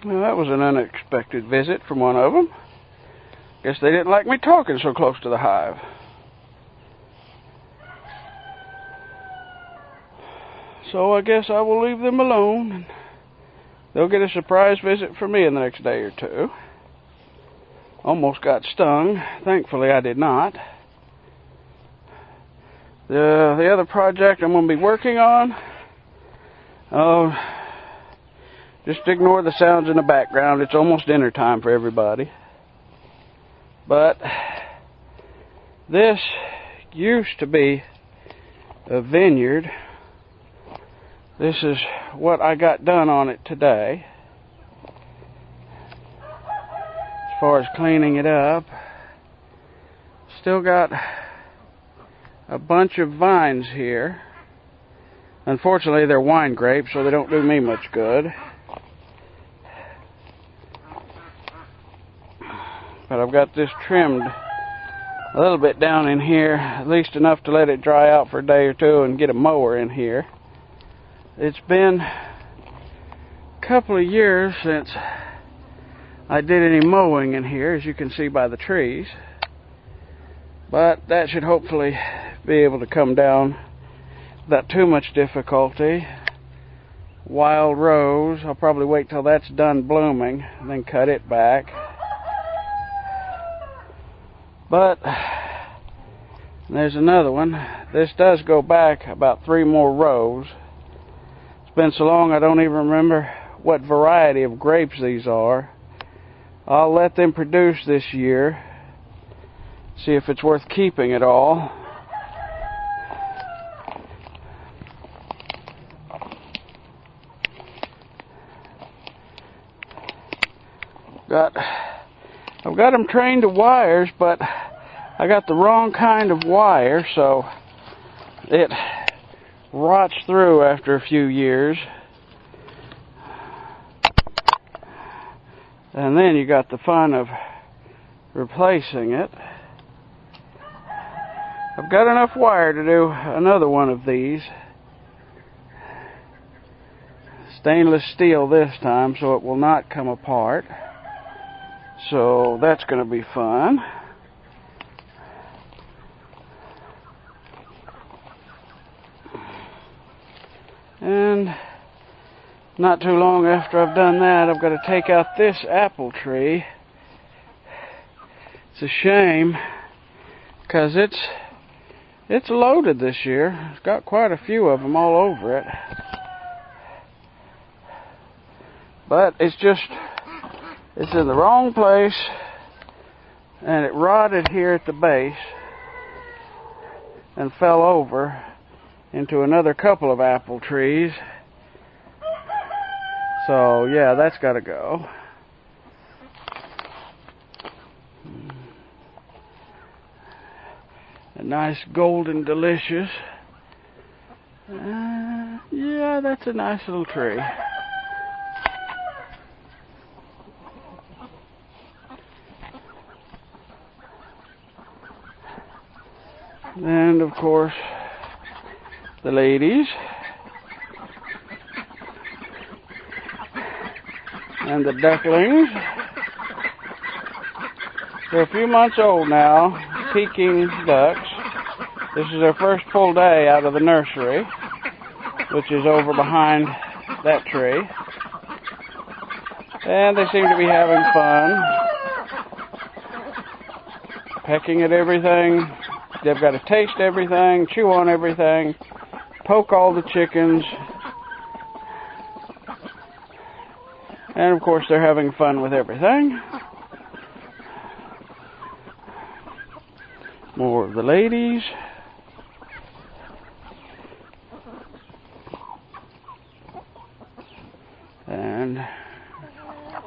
Well, that was an unexpected visit from one of them. Guess they didn't like me talking so close to the hive. So I guess I will leave them alone, and they'll get a surprise visit from me in the next day or two. Almost got stung. Thankfully, I did not. The other project I'm going to be working on, just ignore the sounds in the background. It's almost dinner time for everybody. But this used to be a vineyard. This is what I got done on it today. As far as cleaning it up, still got a bunch of vines here. Unfortunately, they're wine grapes, so they don't do me much good. But I've got this trimmed a little bit down in here, at least enough to let it dry out for a day or two and get a mower in here. It's been a couple of years since I did any mowing in here, as you can see by the trees. But that should hopefully be able to come down without too much difficulty. Wild rose, I'll probably wait till that's done blooming and then cut it back. But there's another one. This does go back about 3 more rows. It's been so long I don't even remember what variety of grapes these are. I'll let them produce this year, see if it's worth keeping at all. I've got them trained to wires, but I got the wrong kind of wire, so it rots through after a few years. And then you got the fun of replacing it. I've got enough wire to do another one of these. Stainless steel this time, so it will not come apart. So that's going to be fun. And not too long after I've done that, I've got to take out this apple tree. It's a shame because it's loaded this year. It's got quite a few of them all over it. But it's in the wrong place, and it rotted here at the base and fell over into another couple of apple trees. So yeah, that's got to go. A nice golden delicious. Yeah, that's a nice little tree. And of course, the ladies and the ducklings. They're a few months old now, Peking ducks. This is their first full day out of the nursery, which is over behind that tree. And they seem to be having fun, pecking at everything. They've got to taste everything, chew on everything, poke all the chickens. And of course they're having fun with everything. More of the ladies. And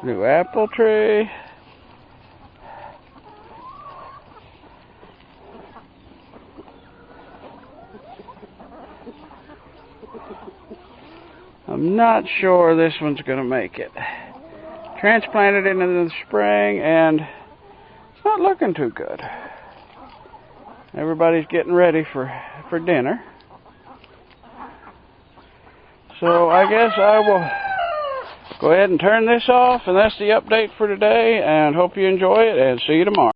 new apple tree. I'm not sure this one's going to make it. Transplanted it in the spring, and it's not looking too good. Everybody's getting ready for dinner. So I guess I will go ahead and turn this off, and that's the update for today, and hope you enjoy it, and see you tomorrow.